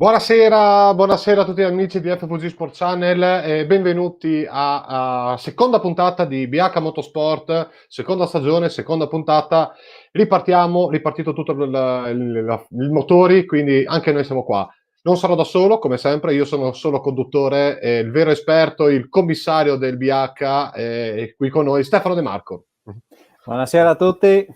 Buonasera a tutti gli amici di FVG Sport Channel e benvenuti a seconda puntata di BH Motorsport, seconda stagione, seconda puntata. Ripartito tutto il motori, quindi anche noi siamo qua. Non sarò da solo, come sempre, io sono solo conduttore, il vero esperto, il commissario del BH, e qui con noi Stefano De Marco. Buonasera a tutti.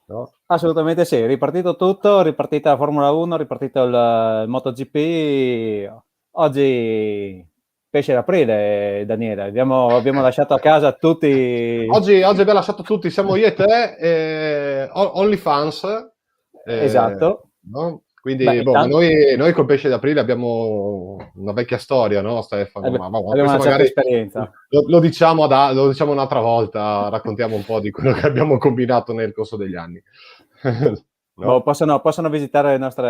No? Assolutamente sì, ripartito tutto, ripartita la Formula 1, ripartito il MotoGP. Oggi pesce d'aprile, Daniele. Abbiamo lasciato a casa tutti. Oggi abbiamo lasciato tutti, siamo io e te, OnlyFans. Esatto. No? Quindi, Beh, intanto noi col pesce d'aprile abbiamo una vecchia storia, no, Stefano? abbiamo Questo una certa magari esperienza. lo diciamo un'altra volta, raccontiamo un po' di quello che abbiamo combinato nel corso degli anni. No? Possono visitare le Sì.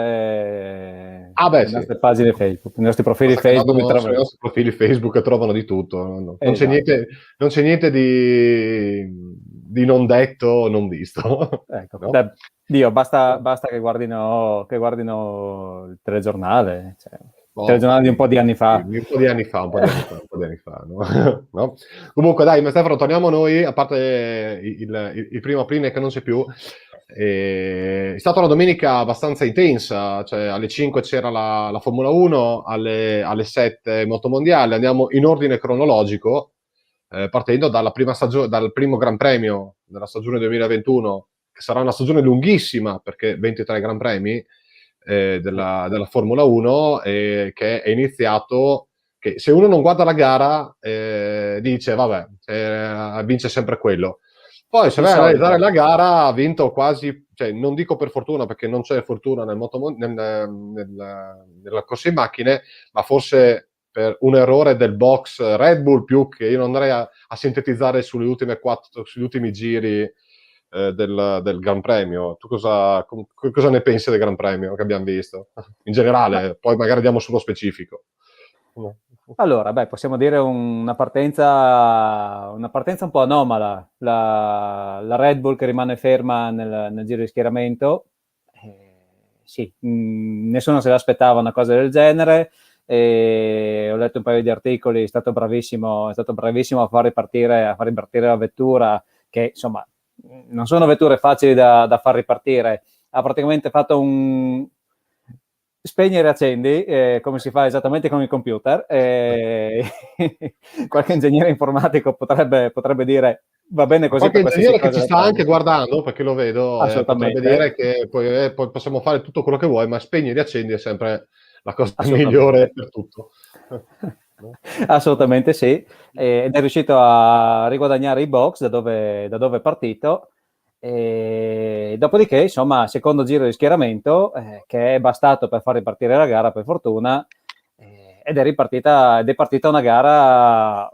nostre pagine Facebook, i nostri profili Basta che Facebook. vadano sui nostri profili Facebook e trovano di tutto. Non c'è Esatto. niente di non detto, non visto. Ecco, No? Dio, basta che guardino il telegiornale, il telegiornale di un po' di anni fa. Un po' di anni fa, no? No? Comunque dai, ma Stefano, torniamo a noi, a parte il primo aprile che non c'è più. È stata una domenica abbastanza intensa, cioè alle 5 c'era la Formula 1, alle 7 Motomondiale. Andiamo in ordine cronologico, partendo dalla prima stagione, dal primo Gran Premio della stagione 2021, che sarà una stagione lunghissima perché 23 Gran Premi della Formula 1, che è iniziato, che se uno non guarda la gara dice vabbè, vince sempre quello. Poi se vai a analizzare la gara ha vinto quasi, cioè, non dico per fortuna perché non c'è fortuna nella corsa in macchine, ma forse per un errore del box Red Bull, più che io non andrei a sintetizzare sugli ultimi giri del Gran Premio. Tu cosa ne pensi del Gran Premio che abbiamo visto? In generale, poi magari andiamo sullo specifico. Allora, possiamo dire una partenza un po' anomala. La Red Bull che rimane ferma nel giro di schieramento. Sì, nessuno se l'aspettava una cosa del genere. Ho letto un paio di articoli, è stato bravissimo a far ripartire la vettura, che insomma non sono vetture facili da far ripartire. Ha praticamente fatto un spegnere e accendi, come si fa esattamente con il computer. Qualche ingegnere informatico potrebbe dire va bene così. Qualche per qualsiasi ingegnere che cosa ci sta anche guardando, perché lo vedo, potrebbe dire che poi possiamo fare tutto quello che vuoi, ma spegni e riaccendi è sempre la cosa migliore per tutto. Assolutamente sì, ed è riuscito a riguadagnare i box da dove è partito. E dopodiché, insomma, secondo giro di schieramento, che è bastato per far ripartire la gara, per fortuna, ed è partita una gara,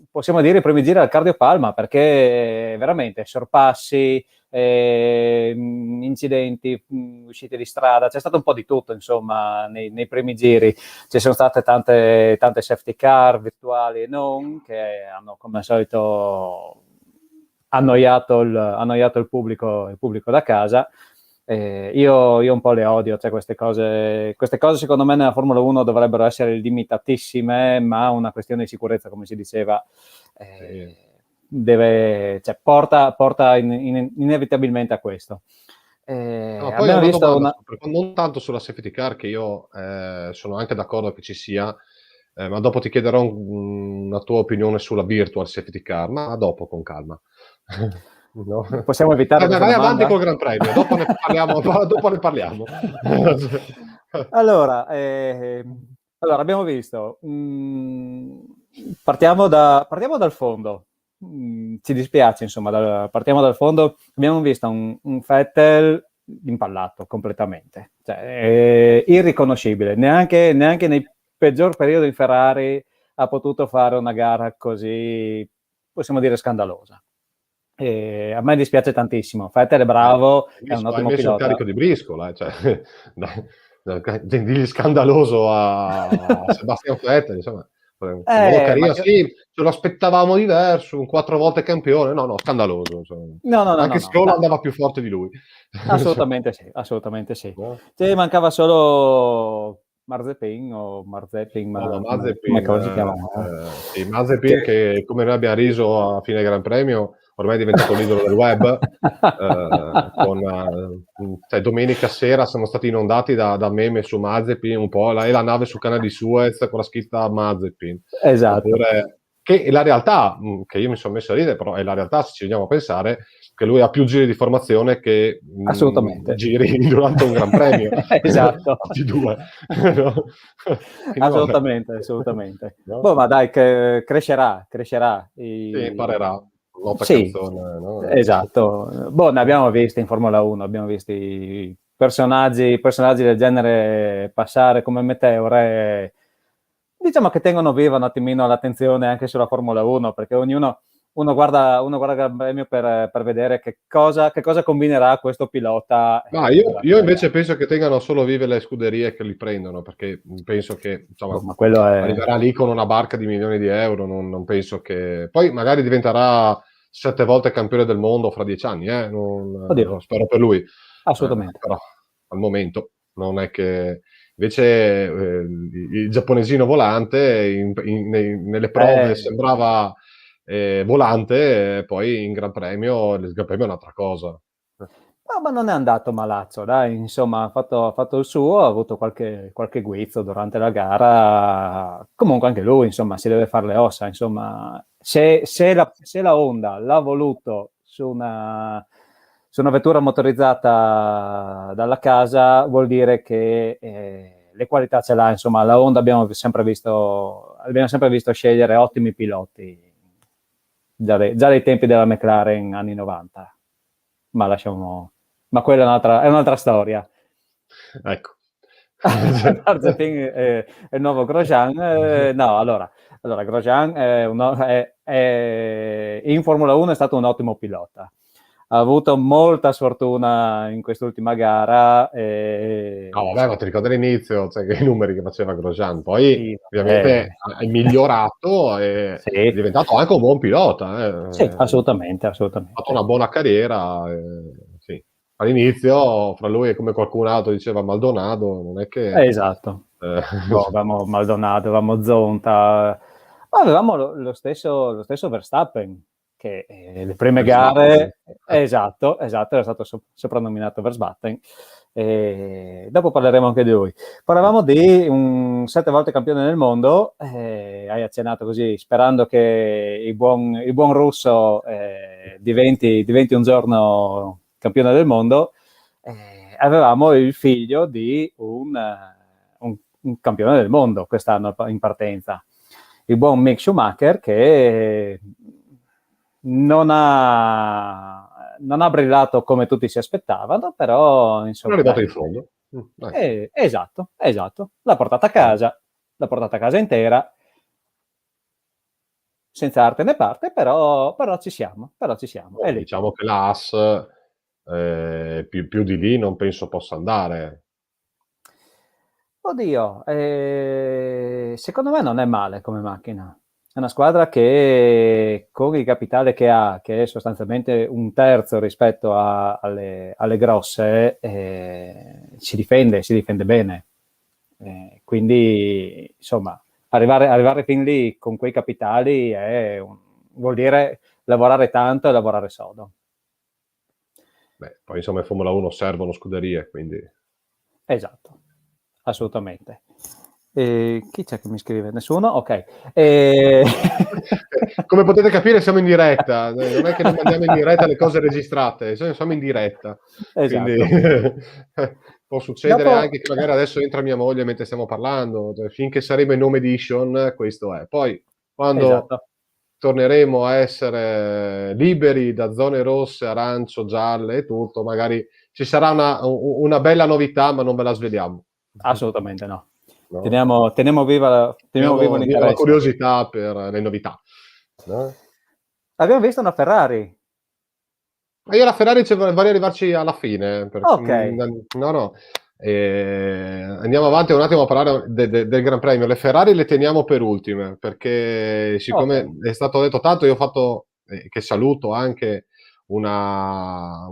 possiamo dire, i primi giri al cardiopalma, perché veramente sorpassi, incidenti, uscite di strada, c'è stato un po' di tutto, insomma, nei primi giri. Ci sono state tante safety car virtuali e non, che hanno come al solito annoiato il pubblico da casa. Io un po' le odio, cioè queste cose secondo me nella Formula 1 dovrebbero essere limitatissime, ma una questione di sicurezza, come si diceva, porta inevitabilmente a questo. Abbiamo visto non tanto sulla safety car, che io sono anche d'accordo che ci sia, ma dopo ti chiederò una tua opinione sulla virtual safety car, ma dopo con calma. No? Possiamo evitare vai avanti col Gran Premio, dopo ne parliamo. Allora, abbiamo visto, partiamo dal fondo. Ci dispiace, insomma, partiamo dal fondo. Abbiamo visto un Vettel impallato completamente, cioè, irriconoscibile. Neanche nei peggior periodi di Ferrari ha potuto fare una gara così, possiamo dire, scandalosa. A me dispiace tantissimo. Vettel è bravo, è un ottimo pilota. Hai messo il carico di briscola, cioè, digli scandaloso a Sebastian Vettel, insomma. Carino, sì, ce lo aspettavamo diverso, un 4 volte campione, no, scandaloso. No, anche Stroll andava più forte di lui. Assolutamente sì. Mancava solo Marzepin o Marzepin, No, ma come Mazepin, cavolo si chiama? sì, Mazepin che come noi abbiamo riso a fine Gran Premio, ormai è diventato l'idolo del web. Cioè, domenica sera siamo stati inondati da meme su Mazepin, un po' la nave sul canale di Suez con la scritta Mazepin. Esatto. Oppure, che è la realtà, che io mi sono messo a ridere, però è la realtà se ci veniamo a pensare, che lui ha più giri di formazione che Assolutamente. giri durante un Gran Premio. Esatto. Fatti due. No? Assolutamente, assolutamente. No? Boh, ma dai, che crescerà. Sì, imparerà. Nota Sì, canzone, no? esatto. Boh, ne abbiamo visti in Formula 1, abbiamo visti personaggi del genere passare come meteore. Diciamo che tengono viva un attimino l'attenzione anche sulla Formula 1, perché uno guarda il Gran Premio per vedere che cosa combinerà questo pilota. Ma io invece penso che tengano solo vive le scuderie che li prendono, perché penso che insomma, Ma quello è... arriverà lì con una barca di milioni di euro, non penso che... Poi magari diventerà 7 volte campione del mondo fra 10 anni, Oddio. spero per lui. Assolutamente. Però al momento non è che... Invece il giapponesino volante nelle prove sembrava volante, poi in Gran Premio il Gran Premio è un'altra cosa. No, ma non è andato malazzo, dai, insomma, ha fatto il suo, ha avuto qualche guizzo durante la gara. Comunque anche lui, insomma, si deve fare le ossa, insomma. Se la Honda l'ha voluto su una vettura motorizzata dalla casa, vuol dire che le qualità ce l'ha, insomma. La Honda abbiamo sempre visto scegliere ottimi piloti già dai tempi della McLaren anni 90. Ma quella è un'altra storia. Ecco. Marzepin è il nuovo Grosjean. No, allora Grosjean in Formula 1 è stato un ottimo pilota. Ha avuto molta sfortuna in quest'ultima gara. No, vabbè, ma ti ricordi all'inizio, cioè, che i numeri che faceva Grosjean, poi sì, ovviamente è migliorato e sì. è diventato anche un buon pilota. Sì, assolutamente. Ha fatto una buona carriera. Sì. All'inizio, fra lui e come qualcun altro diceva Maldonado, non è che... Esatto. Avevamo Maldonado, avevamo Zonta, ma avevamo lo stesso Verstappen, che le prime gare, esatto, era stato soprannominato Verstappen. Dopo parleremo anche di lui. Parlavamo di un 7 volte campione del mondo, hai accennato così, sperando che il buon russo diventi un giorno campione del mondo. Avevamo il figlio di un campione del mondo quest'anno in partenza, il buon Mick Schumacher, che non ha brillato come tutti si aspettavano, però insomma... Sono arrivato in fondo. Esatto, l'ha portata a casa intera, senza arte né parte, però ci siamo. Diciamo che la Haas più di lì non penso possa andare. Oddio, secondo me non è male come macchina. È una squadra che con il capitale che ha, che è sostanzialmente un terzo rispetto alle grosse, si difende bene. Quindi, insomma, arrivare fin lì con quei capitali vuol dire lavorare tanto e lavorare sodo. Beh, poi insomma in Formula 1 servono scuderie, quindi... Esatto, assolutamente. Chi c'è che mi scrive? Nessuno? Ok. Come potete capire siamo in diretta, non è che non mandiamo in diretta le cose registrate, siamo in diretta. Esatto. Quindi può succedere anche che magari adesso entra mia moglie mentre stiamo parlando, cioè, finché saremo in home edition questo è. Poi quando torneremo a essere liberi da zone rosse, arancio, gialle e tutto, magari ci sarà una bella novità, ma non ve la sveliamo. Assolutamente no. No? Teniamo viva l'interesse. La curiosità per le novità. No? Abbiamo visto una Ferrari. Ma io la Ferrari vorrei arrivarci alla fine. Ok. No. Andiamo avanti un attimo a parlare del Gran Premio. Le Ferrari le teniamo per ultime, perché siccome è stato detto tanto, io ho fatto, che saluto anche una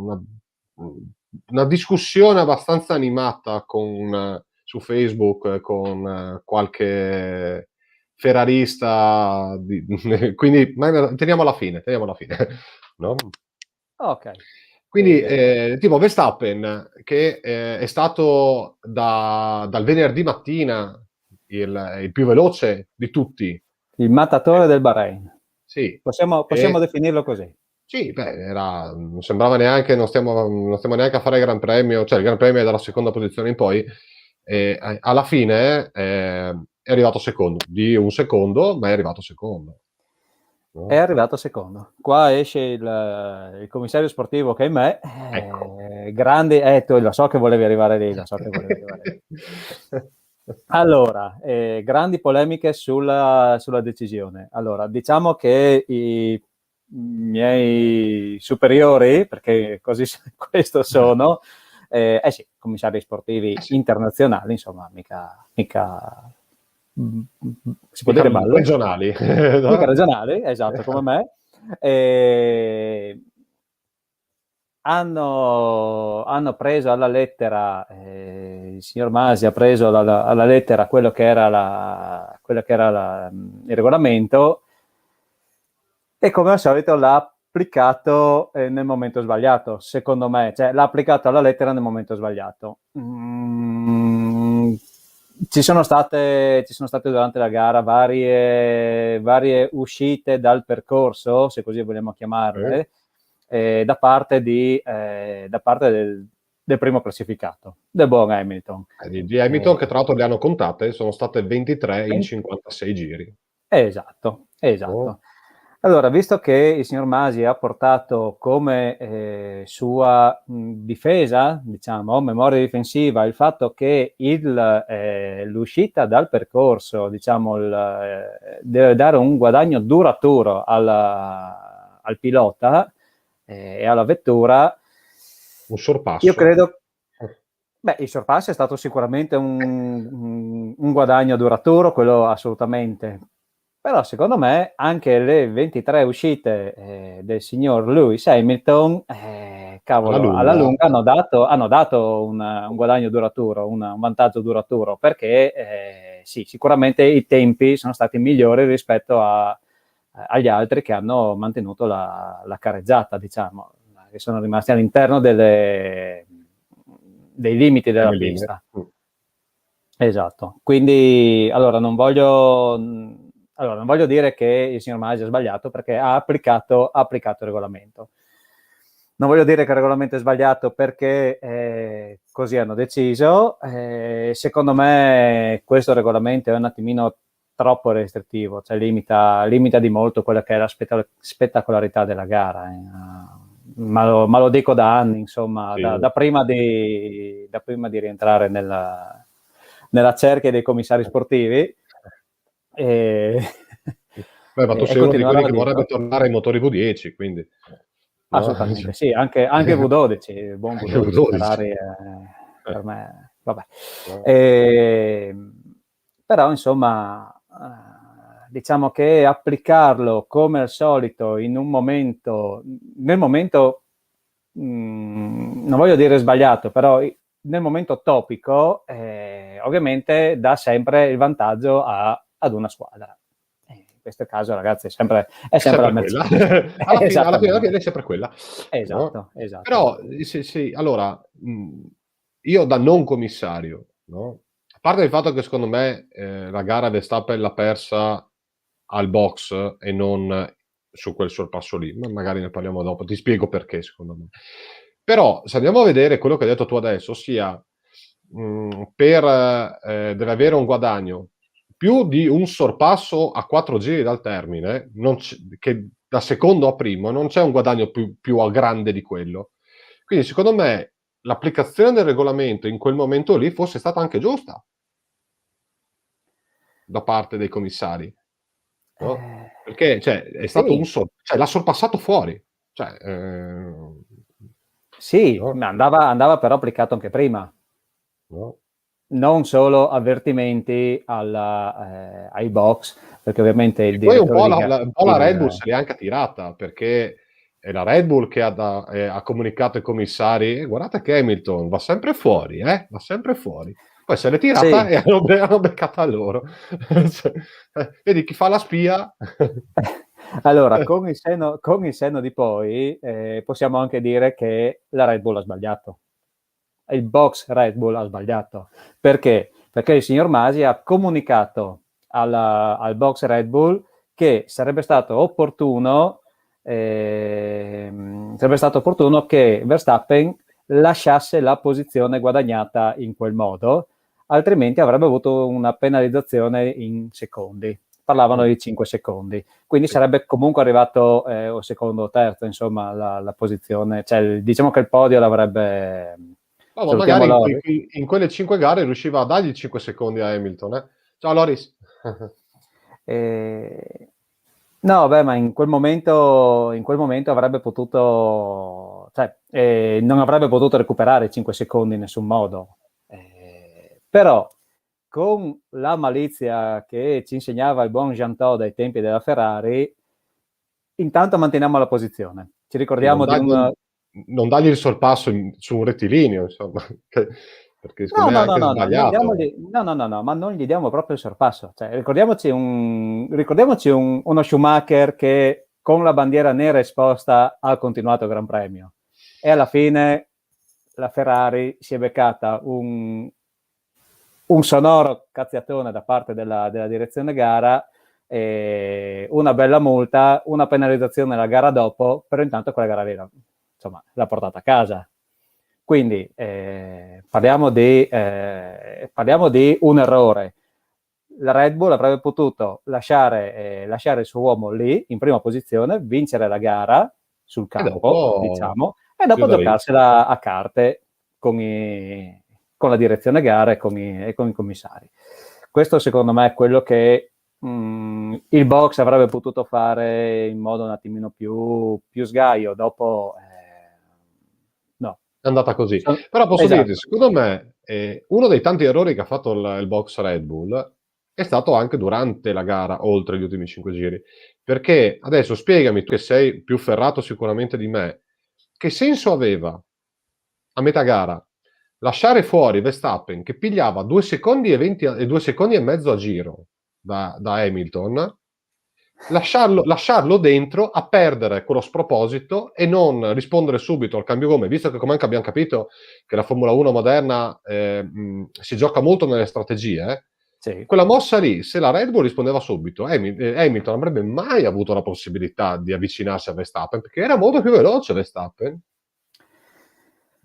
discussione abbastanza animata su Facebook con qualche ferrarista, quindi teniamo alla fine, no? Ok. Quindi, tipo Verstappen, che è stato dal venerdì mattina il più veloce di tutti. Il mattatore del Bahrain. Sì. Possiamo definirlo così. Sì, beh, non sembrava neanche, non stiamo neanche a fare il Gran Premio, cioè il Gran Premio è dalla seconda posizione in poi, alla fine è arrivato secondo, di un secondo, ma è arrivato secondo. No? È arrivato secondo. Qua esce il commissario sportivo che è me, Ecco. grande, lo so che volevi arrivare lì, Allora, grandi polemiche sulla decisione. Allora, diciamo che i miei superiori, perché così questo sono, sì, commissari sportivi Sì. internazionali, insomma, mica si può dire balle? Regionali. Mica regionali, esatto, come me. Hanno preso alla lettera, il signor Masi ha preso alla lettera quello che era il regolamento, e come al solito l'ha applicato nel momento sbagliato, secondo me, cioè l'ha applicato alla lettera nel momento sbagliato. Ci sono state durante la gara varie uscite dal percorso, se così vogliamo chiamarle, da parte del primo classificato, del buon Hamilton. Di Hamilton, che tra l'altro le hanno contate, sono state 23 in 56 giri. Esatto. Oh. Allora, visto che il signor Masi ha portato come sua difesa, diciamo, memoria difensiva, il fatto che l'uscita dal percorso, diciamo, deve dare un guadagno duraturo al pilota e alla vettura, Un sorpasso. io credo. Beh, il sorpasso è stato sicuramente un guadagno duraturo, quello assolutamente. Però secondo me anche le 23 uscite del signor Lewis Hamilton, cavolo, alla lunga hanno dato un guadagno duraturo, un vantaggio duraturo, perché sì, sicuramente i tempi sono stati migliori rispetto agli altri che hanno mantenuto la careggiata, diciamo, che sono rimasti all'interno dei limiti della pista. Esatto. Quindi, allora, non voglio dire che il signor Masi ha sbagliato, perché ha applicato il regolamento. Non voglio dire che il regolamento è sbagliato perché così hanno deciso. Secondo me questo regolamento è un attimino troppo restrittivo, cioè limita di molto quella che è la spettacolarità della gara. Ma lo dico da anni, insomma, sì. da prima di rientrare nella cerchia dei commissari sportivi. Beh, ma tu sei uno di quelli che vorrebbe tornare ai motori V10, quindi. Assolutamente, no? Sì, anche V12, il buon V12, Ferrari per me, vabbè. Però, insomma, diciamo che applicarlo come al solito nel momento, non voglio dire sbagliato, però nel momento topico, ovviamente dà sempre il vantaggio ad una squadra. In questo caso, ragazzi, è sempre la Mercedes. alla fine è sempre quella. Esatto, no? esatto. Però, sì, allora, io da non commissario, no? A parte il fatto che secondo me la gara Verstappen l'ha persa al box e non su quel sorpasso lì, ma magari ne parliamo dopo, ti spiego perché secondo me. Però se andiamo a vedere quello che hai detto tu adesso, ossia deve avere un guadagno più di un sorpasso a 4 giri dal termine, che da secondo a primo non c'è un guadagno più a grande di quello. Quindi secondo me l'applicazione del regolamento in quel momento lì fosse stata anche giusta da parte dei commissari, no? Perché è stato l'ha sorpassato fuori. Sì, no? Ma andava però applicato anche prima. No? Non solo avvertimenti ai box, perché ovviamente il poi un po' la Red Bull se l'è anche tirata, perché è la Red Bull che ha comunicato ai commissari: guardate che Hamilton va sempre fuori, va sempre fuori. Poi se l'è tirata Sì. e hanno beccata loro. Vedi chi fa la spia. Allora, con il senno di poi, possiamo anche dire che la Red Bull ha sbagliato. Il box Red Bull ha sbagliato. Perché? Perché il signor Masi ha comunicato al box Red Bull che sarebbe stato opportuno che Verstappen lasciasse la posizione guadagnata in quel modo, altrimenti avrebbe avuto una penalizzazione in secondi. Parlavano di 5 secondi, quindi Sì. sarebbe comunque arrivato o secondo o terzo, insomma, la posizione, cioè diciamo che il podio l'avrebbe. No, ma Salutiamo magari Lori. in quelle 5 gare riusciva a dargli 5 secondi a Hamilton, eh. Ciao Loris. Eh, no, beh, ma in quel momento avrebbe potuto, cioè, non avrebbe potuto recuperare 5 secondi in nessun modo. Però con la malizia che ci insegnava il buon Jean Todt ai tempi della Ferrari, intanto manteniamo la posizione. Ci Sì, non, ricordiamo di un. non dargli il sorpasso su un rettilineo, insomma, perché No, secondo me è no, no, anche no, no, non sbagliato. diamogli, no, no, no, no, ma non gli diamo proprio il sorpasso. Cioè, ricordiamoci uno Schumacher che con la bandiera nera esposta ha continuato il Gran Premio e alla fine la Ferrari si è beccata un sonoro cazziatone da parte della direzione gara, una bella multa, una penalizzazione la gara dopo, però intanto quella gara lì insomma, l'ha portata a casa. Quindi parliamo di un errore. La Red Bull avrebbe potuto lasciare il suo uomo lì, in prima posizione, vincere la gara sul E campo, dopo diciamo, e dopo chiude lì. giocarsela a carte con la direzione gara e con i commissari. Questo secondo me è quello che il box avrebbe potuto fare in modo un attimino più sgaio. Dopo no. È andata così. Però posso dirti, Esatto. secondo me, uno dei tanti errori che ha fatto il box Red Bull è stato anche durante la gara, oltre gli ultimi 5 giri. Perché adesso spiegami, tu che sei più ferrato sicuramente di me, che senso aveva a metà gara lasciare fuori Verstappen che pigliava 2 secondi e 20 e 2 secondi e mezzo a giro da Hamilton, lasciarlo dentro a perdere quello sproposito e non rispondere subito al cambio gomme, visto che comunque abbiamo capito che la Formula 1 moderna si gioca molto nelle strategie. Sì. Quella mossa lì, se la Red Bull rispondeva subito, Hamilton non avrebbe mai avuto la possibilità di avvicinarsi a Verstappen perché era molto più veloce Verstappen.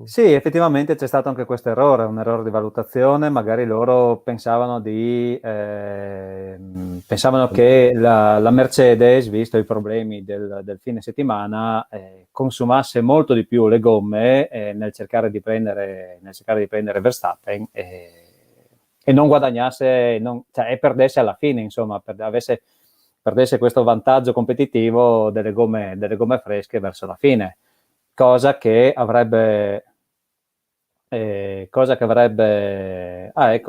Sì, effettivamente c'è stato anche questo errore, un errore di valutazione. Magari loro pensavano che la Mercedes, visto i problemi del fine settimana, consumasse molto di più le gomme nel cercare di prendere Verstappen e non guadagnasse, e perdesse alla fine, insomma, perdesse questo vantaggio competitivo delle gomme fresche verso la fine. Cosa che avrebbe. Ecco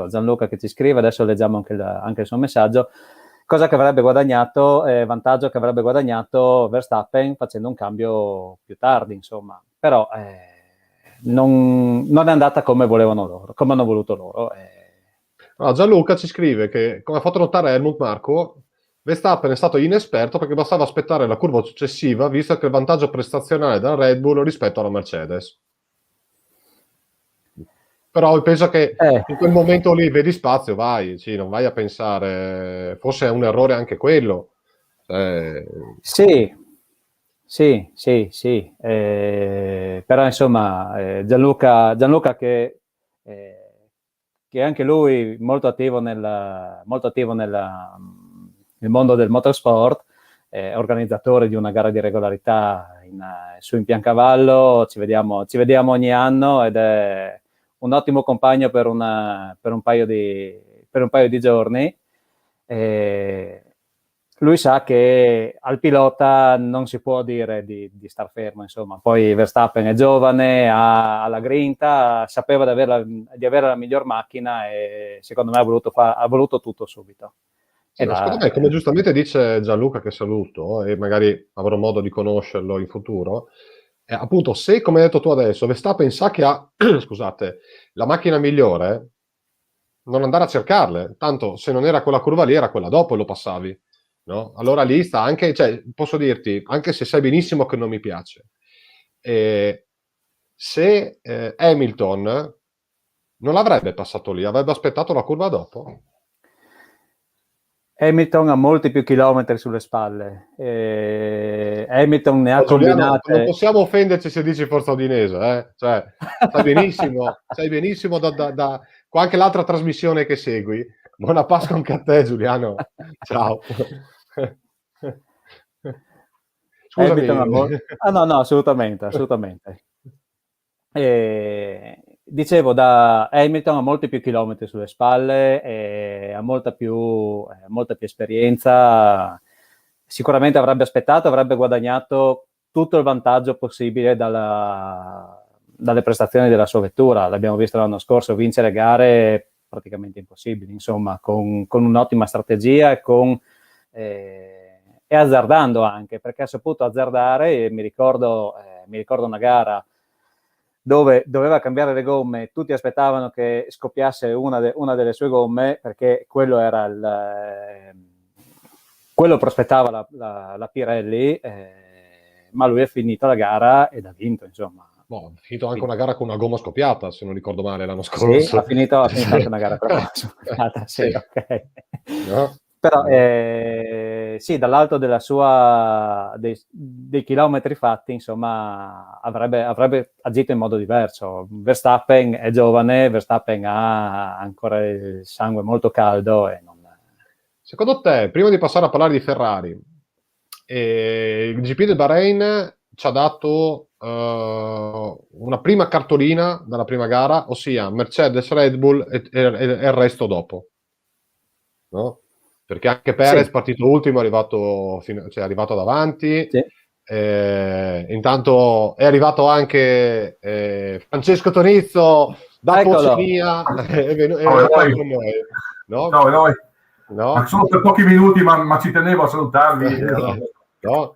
Gianluca che ci scrive, adesso leggiamo anche il suo messaggio. Vantaggio che avrebbe guadagnato Verstappen facendo un cambio più tardi, insomma. Però non è andata come volevano loro, come hanno voluto loro. Gianluca ci scrive che, come ha fatto notare Helmut Marko, Verstappen è stato inesperto perché bastava aspettare la curva successiva, visto che il vantaggio prestazionale della Red Bull rispetto alla Mercedes. Però penso che Eh, in quel momento lì vedi spazio, vai, sì, non vai a pensare, forse è un errore anche quello. Sì, sì, sì, sì. Però insomma Gianluca che anche lui molto attivo nel mondo del motorsport, organizzatore di una gara di regolarità su Impiancavallo, ci vediamo ogni anno ed è un ottimo compagno per un paio di giorni. Lui sa che al pilota non si può dire di star fermo, insomma. Poi Verstappen è giovane, ha la grinta, sapeva di avere la miglior macchina e secondo me ha voluto tutto subito. Sì, ma secondo me, come giustamente dice Gianluca, che saluto, e magari avrò modo di conoscerlo in futuro, appunto, se come hai detto tu adesso, Verstappen sa che ha, scusate, la macchina migliore, non andare a cercarle, tanto se non era quella curva lì era quella dopo e lo passavi, no? Allora lì sta anche, cioè, posso dirti, anche se sai benissimo che non mi piace, se Hamilton non l'avrebbe passato lì, avrebbe aspettato la curva dopo. Hamilton ha molti più chilometri sulle spalle. Hamilton ne ha Giuliano, non combinate. possiamo offenderci se dici forza udinese, cioè, sai benissimo con anche l'altra trasmissione che segui. Buona Pasqua anche a te, Giuliano. Ciao. Scusami. No, assolutamente. Dicevo, da Hamilton ha molti più chilometri sulle spalle, ha molta più esperienza. Sicuramente avrebbe aspettato, avrebbe guadagnato tutto il vantaggio possibile dalle prestazioni della sua vettura. L'abbiamo visto l'anno scorso vincere gare praticamente impossibili, insomma, con un'ottima strategia e azzardando anche, perché ha saputo azzardare. E mi ricordo una gara dove doveva cambiare le gomme, tutti aspettavano che scoppiasse una delle sue gomme, perché quello prospettava la Pirelli, ma lui è finito la gara ed ha vinto, insomma. Ha finito anche una gara con una gomma scoppiata, se non ricordo male, l'anno scorso. Sì, ha finito anche una gara con una gomma scoppiata, sì, ok. No? Però sì, dall'alto dei chilometri fatti, insomma, avrebbe agito in modo diverso. Verstappen è giovane, Verstappen ha ancora il sangue molto caldo e non... Secondo te, prima di passare a parlare di Ferrari, il GP del Bahrain ci ha dato una prima cartolina dalla prima gara, ossia Mercedes, Red Bull e il resto dopo, no? Perché anche Perez, sì, partito ultimo, è arrivato davanti. Sì. Intanto è arrivato anche Francesco Tonizzo da Oceania, con noi. No. Solo per pochi minuti, ma ci tenevo a salutarvi. No.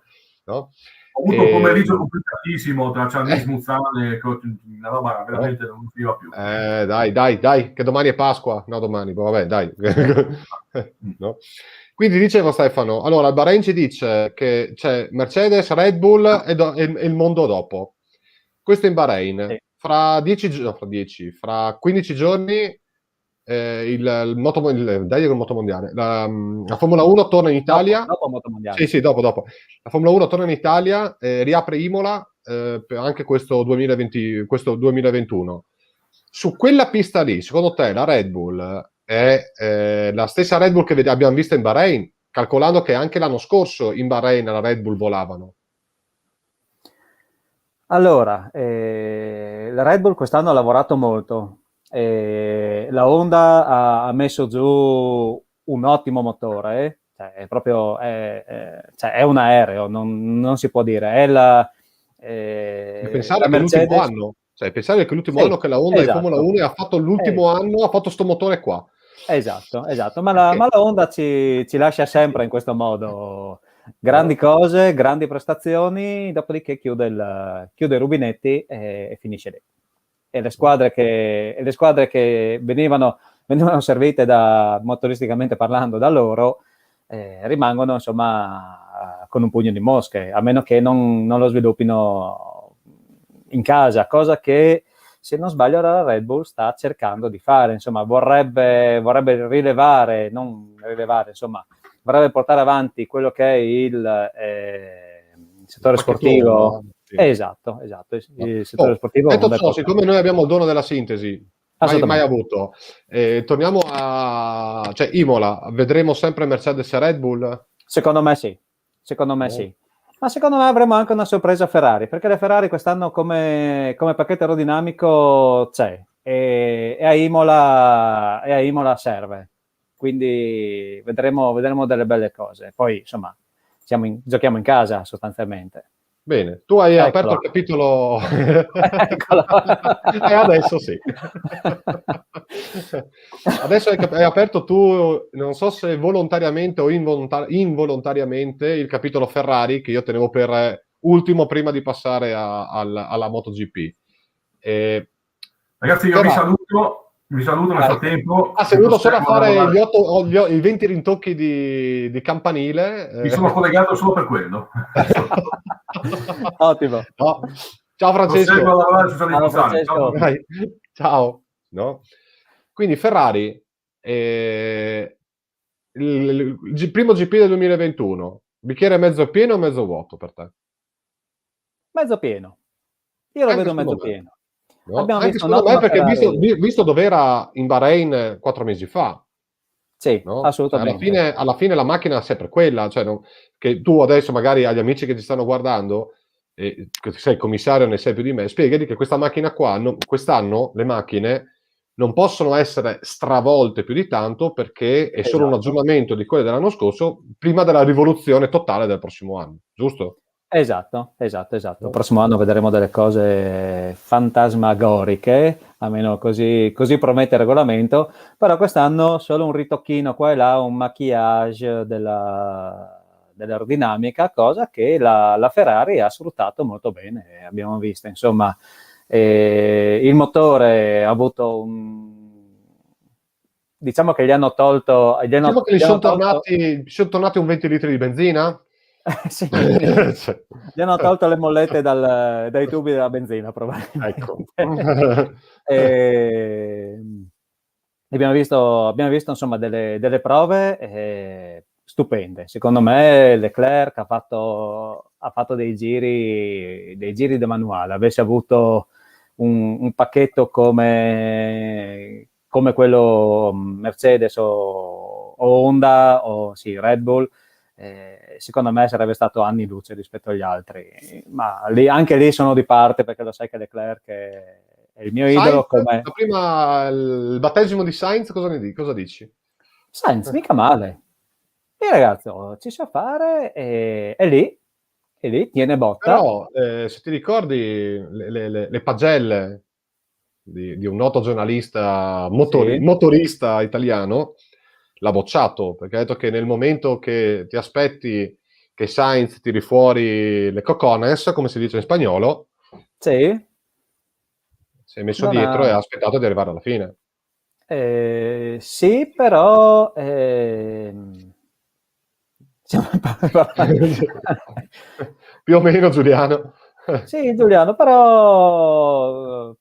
Ho avuto un pomeriggio complicatissimo tra Ciarni Smuzzane, una roba veramente non finiva più. Dai, che domani è Pasqua. No, domani, vabbè, dai. No. Quindi dicevo, Stefano, allora il Bahrain ci dice che c'è Mercedes, Red Bull e il mondo dopo. Questo in Bahrain. Sì. Fra 15 giorni il motomondiale. La Formula 1 torna in Italia. Dopo motomondiale. Sì, dopo. La Formula 1 torna in Italia, riapre Imola anche questo 2021. Su quella pista lì, secondo te la Red Bull è la stessa Red Bull che abbiamo visto in Bahrain, calcolando che anche l'anno scorso in Bahrain la Red Bull volavano? Allora, la Red Bull quest'anno ha lavorato molto. La Honda ha messo giù un ottimo motore, è proprio è un aereo, non si può dire. È pensare che l'ultimo anno, pensare che l'ultimo anno che la Honda in Formula 1 ha fatto l'ultimo anno, ha fatto sto motore qua. Esatto, ma la Honda ci lascia sempre in questo modo. Grandi cose, grandi prestazioni, dopodiché chiude i rubinetti e finisce lì. E le squadre che venivano servite motoristicamente parlando da loro rimangono, insomma, con un pugno di mosche, a meno che non lo sviluppino in casa, cosa che, se non sbaglio, la Red Bull sta cercando di fare. Insomma, vorrebbe vorrebbe portare avanti quello che è il settore sportivo. Sì. Esatto. Il settore sportivo. Detto ciò, siccome noi abbiamo il dono della sintesi, mai avuto, torniamo a Imola, vedremo sempre Mercedes e Red Bull? Secondo me sì. Ma secondo me avremo anche una sorpresa Ferrari, perché la Ferrari quest'anno come pacchetto aerodinamico c'è, e a Imola serve. Quindi vedremo delle belle cose. Poi, insomma, giochiamo in casa sostanzialmente. Bene, tu hai aperto il capitolo. Eccolo. E adesso sì. Adesso hai aperto tu, non so se volontariamente o involontariamente, il capitolo Ferrari, che io tenevo per ultimo prima di passare alla MotoGP. Ragazzi, io vi Mi saluto nel frattempo. Sei venuto solo a fare i 20 rintocchi di campanile. Mi sono collegato solo per quello. Ottimo. No. Ciao Francesco. Ciao Francesco. Ciao. No? Quindi Ferrari, il primo GP del 2021, bicchiere mezzo pieno o mezzo vuoto per te? Mezzo pieno. Io lo vedo mezzo pieno. No? Abbiamo Anche visto secondo me, perché visto dove era in Bahrain 4 mesi fa. Sì, no? assolutamente. Alla fine la macchina è sempre quella, cioè che tu adesso magari agli amici che ti stanno guardando, che sei commissario, ne sai più di me, spiegati che questa macchina qua, quest'anno le macchine non possono essere stravolte più di tanto perché è solo un aggiornamento di quelle dell'anno scorso prima della rivoluzione totale del prossimo anno, giusto? Esatto. Il prossimo anno vedremo delle cose fantasmagoriche, almeno così promette il regolamento, però quest'anno solo un ritocchino qua e là, un maquillage dell'aerodinamica, cosa che la Ferrari ha sfruttato molto bene, abbiamo visto, insomma, il motore ha avuto diciamo che gli hanno tolto... Diciamo che gli sono tornati un 20 litri di benzina? Sì. Gli hanno tolto le mollette dai tubi della benzina, probabilmente. Ecco. Abbiamo visto insomma delle prove stupende. Secondo me Leclerc ha fatto dei giri da manuale. Avesse avuto un pacchetto come quello Mercedes o Honda o sì, Red Bull, secondo me sarebbe stato anni luce rispetto agli altri, ma anche lì sono di parte, perché lo sai che Leclerc è il mio idolo. Prima il battesimo di Sainz, cosa dici? Sainz mica male, il ragazzo ci sa fare, e lì tiene botta. Però se ti ricordi le pagelle di un noto giornalista motorista italiano, l'ha bocciato, perché ha detto che nel momento che ti aspetti che Sainz tiri fuori le cocones, come si dice in spagnolo, sì, si è messo dietro e ha aspettato di arrivare alla fine. Sì, però più o meno, Giuliano. Sì, Giuliano, però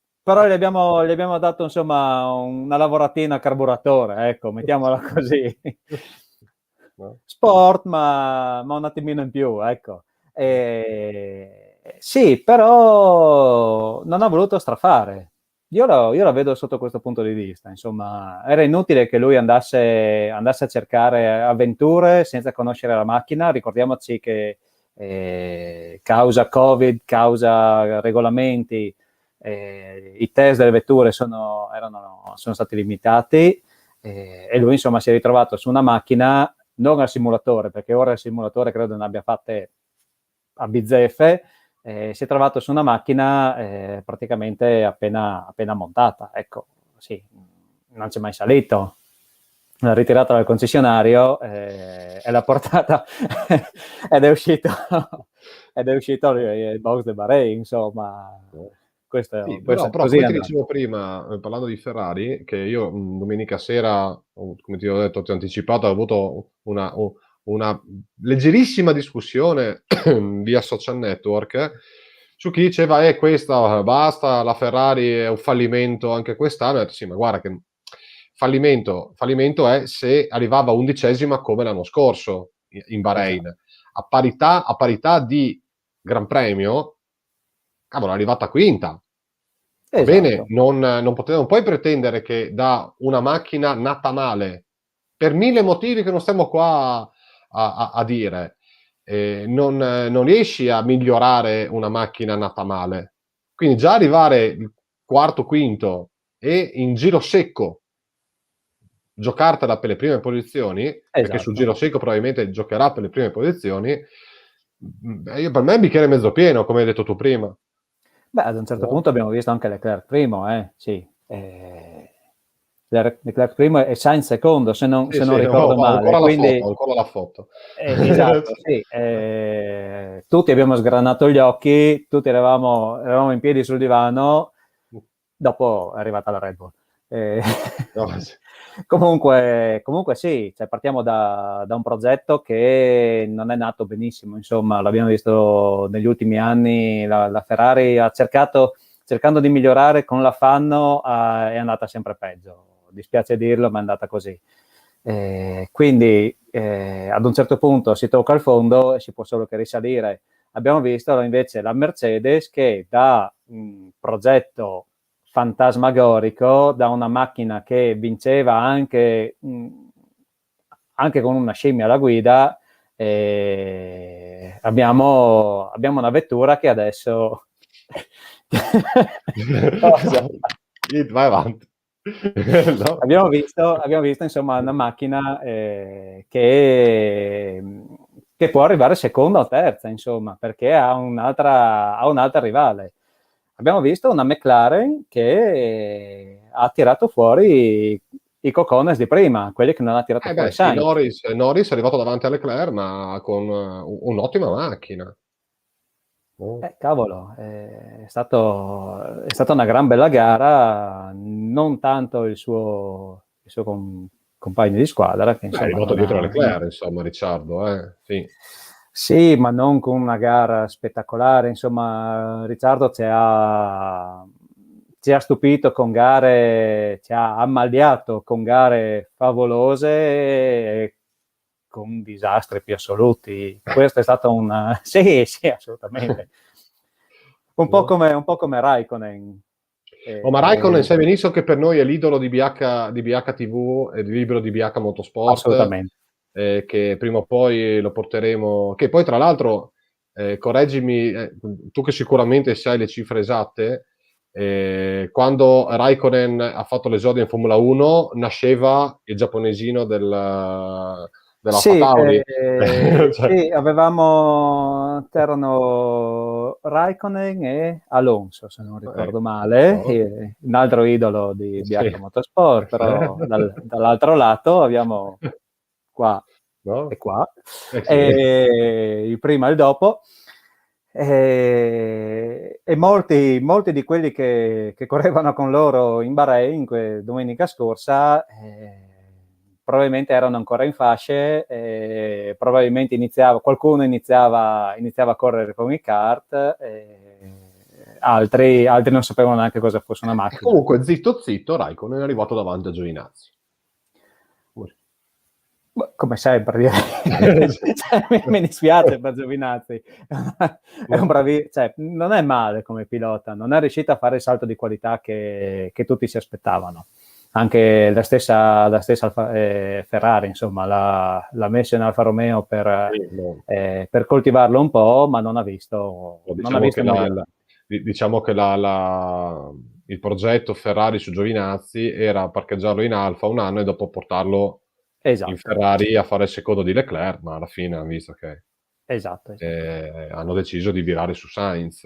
gli abbiamo dato insomma una lavoratina a carburatore, ecco, mettiamola così. No. Sport, ma un attimino in più, ecco. Sì, però non ha voluto strafare. Io la vedo sotto questo punto di vista, insomma, era inutile che lui andasse a cercare avventure senza conoscere la macchina. Ricordiamoci che causa Covid, causa regolamenti, i test delle vetture sono stati limitati, e lui insomma si è ritrovato su una macchina, non al simulatore, perché ora il simulatore credo ne abbia fatte a bizzeffe, si è trovato su una macchina praticamente appena montata, ecco, sì, non c'è mai salito, l'ha ritirata dal concessionario e l'ha portata ed è uscito il box del Bahrain, insomma. Questo però così come ti dicevo prima, parlando di Ferrari, che io domenica sera, come ti ho detto, ti ho anticipato, ho avuto una leggerissima discussione via social network su chi diceva questa basta, la Ferrari è un fallimento anche quest'anno. Ho detto sì, ma guarda che fallimento è se arrivava 11ª come l'anno scorso in Bahrain. Esatto. A parità di Gran Premio, cavolo, è arrivata quinta. Va bene, non puoi pretendere che da una macchina nata male, per 1000 motivi che non stiamo qua a dire, non riesci a migliorare una macchina nata male. Quindi già arrivare il quarto, quinto e in giro secco giocartela per le prime posizioni, perché sul giro secco probabilmente giocherà per le prime posizioni, per me è un bicchiere mezzo pieno, come hai detto tu prima. Beh, ad un certo punto abbiamo visto anche Leclerc primo, sì. Leclerc primo e Sainz secondo, se non ricordo male. Ancora la foto. Esatto, sì. Tutti abbiamo sgranato gli occhi, tutti eravamo in piedi sul divano, dopo è arrivata la Red Bull. No, sì. Comunque sì, cioè partiamo da un progetto che non è nato benissimo, insomma, l'abbiamo visto negli ultimi anni, la Ferrari ha cercando di migliorare con l'affanno, è andata sempre peggio, dispiace dirlo, ma è andata così. Quindi ad un certo punto si tocca il fondo e si può solo che risalire. Abbiamo visto invece la Mercedes che da un progetto fantasmagorico, da una macchina che vinceva anche con una scimmia alla guida, abbiamo una vettura che adesso... Cosa? Vai avanti. No? Abbiamo visto insomma una macchina che può arrivare seconda o terza, insomma, perché ha un'altra rivale. Abbiamo visto una McLaren che ha tirato fuori i cocones di prima, quelli che non ha tirato fuori Sì, Sainz. Norris è arrivato davanti a Leclerc, ma con un'ottima macchina. Cavolo, è stata una gran bella gara, non tanto il suo compagno di squadra, che È insomma arrivato dietro a Leclerc, insomma, Ricciardo, sì. Sì, ma non con una gara spettacolare, insomma, Ricciardo ci ha stupito con gare, ci ha ammaliato con gare favolose e con disastri più assoluti. Questo è stato un... Sì, assolutamente. Un po' come Raikkonen. Ma Raikkonen sai benissimo che per noi è l'idolo di BHTV e il libro di BH Motorsport. Assolutamente. Che prima o poi lo porteremo, che poi tra l'altro, correggimi, tu che sicuramente sai le cifre esatte, quando Raikkonen ha fatto l'esordio in Formula 1 nasceva il giapponesino della Sì, Tauri. sì, c'erano Raikkonen e Alonso, se non ricordo male, un altro idolo di BH Motorsport, però dall'altro lato abbiamo qua e qua, il prima e il dopo, e molti di quelli che correvano con loro in Bahrain domenica scorsa probabilmente erano ancora in fasce, probabilmente qualcuno iniziava a correre con i kart, altri non sapevano neanche cosa fosse una macchina. Comunque, zitto, Raikkonen è arrivato davanti a Giovinazzi. Come sempre, mi dispiace per Giovinazzi, è non è male come pilota, non è riuscito a fare il salto di qualità che tutti si aspettavano. Anche la stessa Ferrari, insomma, l'ha messo in Alfa Romeo per coltivarlo un po', ma non ha visto diciamo che il progetto Ferrari su Giovinazzi era parcheggiarlo in Alfa un anno e dopo portarlo in Ferrari a fare il secondo di Leclerc, ma alla fine hanno visto che hanno deciso di virare su Sainz,